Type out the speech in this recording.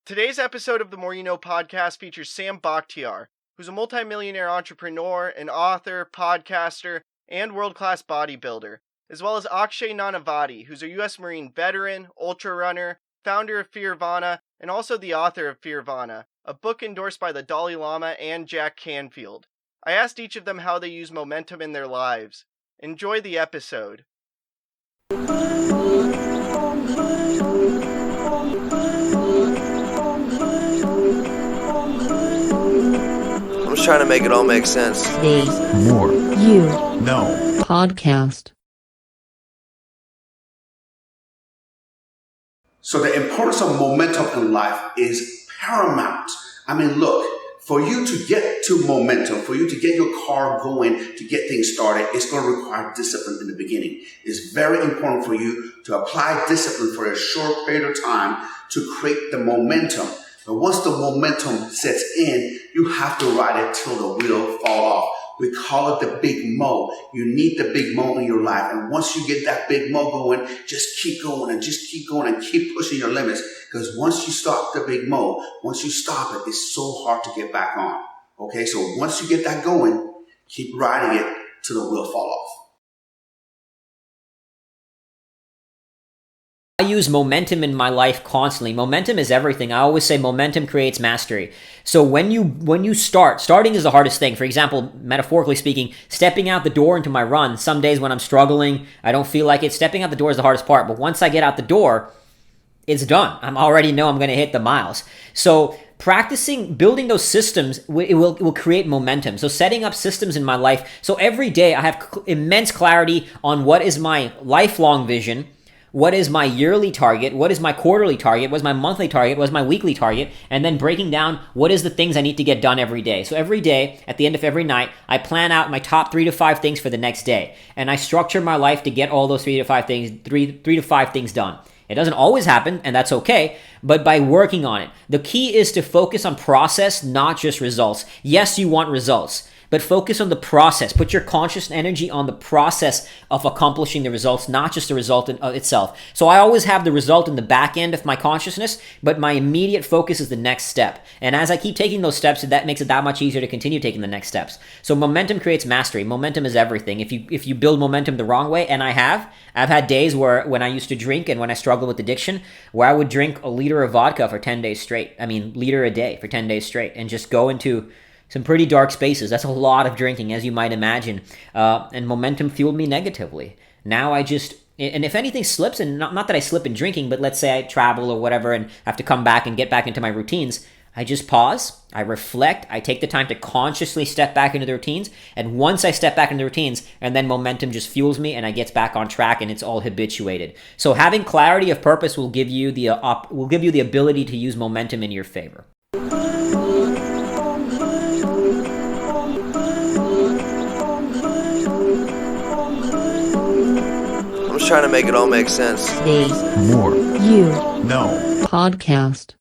Today's episode of the More You Know podcast features Sam Bakhtiar, who's a multi-millionaire entrepreneur, an author, podcaster, and world-class bodybuilder, as well as Akshay Nanavati, who's a U.S. Marine veteran, ultra runner, founder of Fearvana, and also the author of Fearvana, a book endorsed by the Dalai Lama and Jack Canfield. I asked each of them how they use momentum in their lives. Enjoy the episode. I'm just trying to make it all make sense. The More You Know podcast. So the importance of momentum in life is paramount. I mean, look, for you to get to momentum, for you to get your car going, to get things started, it's going to require discipline in the beginning. It's very important for you to apply discipline for a short period of time to create the momentum. But once the momentum sets in, you have to ride it till the wheel fall off. We call it the big mo. You need the big mo in your life. And once you get that big mo going, just keep going and just keep going and keep pushing your limits. Because once you stop the big mo, once you stop it, it's so hard to get back on. Okay, so once you get that going, keep riding it till the wheel fall off. I use momentum in my life constantly. Momentum is everything. I always say momentum creates mastery. So when you starting is the hardest thing. For example, metaphorically speaking, stepping out the door into my run. Some days when I'm struggling, I don't feel like it. Stepping out the door is the hardest part. But once I get out the door, it's done. I already know I'm going to hit the miles. So practicing, building those systems, it will create momentum. So setting up systems in my life. So every day I have immense clarity on what is my lifelong vision. What is my yearly target? What is my quarterly target? What is my monthly target? What is my weekly target? And then breaking down what is the things I need to get done every day. So every day, at the end of every night, I plan out my top 3 to 5 things for the next day. And I structure my life to get all those 3 to 5 things done. It doesn't always happen, and that's okay, but by working on it. The key is to focus on process, not just results. Yes, you want results, but focus on the process. Put your conscious energy on the process of accomplishing the results, not just the result in itself. So I always have the result in the back end of my consciousness, but my immediate focus is the next step. And as I keep taking those steps, that makes it that much easier to continue taking the next steps. So momentum creates mastery. Momentum is everything. If you build momentum the wrong way, and I've had days where when I used to drink and when I struggled with addiction, where I would drink a liter of vodka for 10 days straight. Liter a day for 10 days straight, and just go into some pretty dark spaces. That's a lot of drinking, as you might imagine. And momentum fueled me negatively. Now and if anything slips, and not that I slip in drinking, but let's say I travel or whatever and have to come back and get back into my routines, I just pause, I reflect, I take the time to consciously step back into the routines. And once I step back into the routines, and then momentum just fuels me and I get back on track and it's all habituated. So having clarity of purpose will give you the ability to use momentum in your favor. I'm just trying to make it all make sense. The More You Know podcast.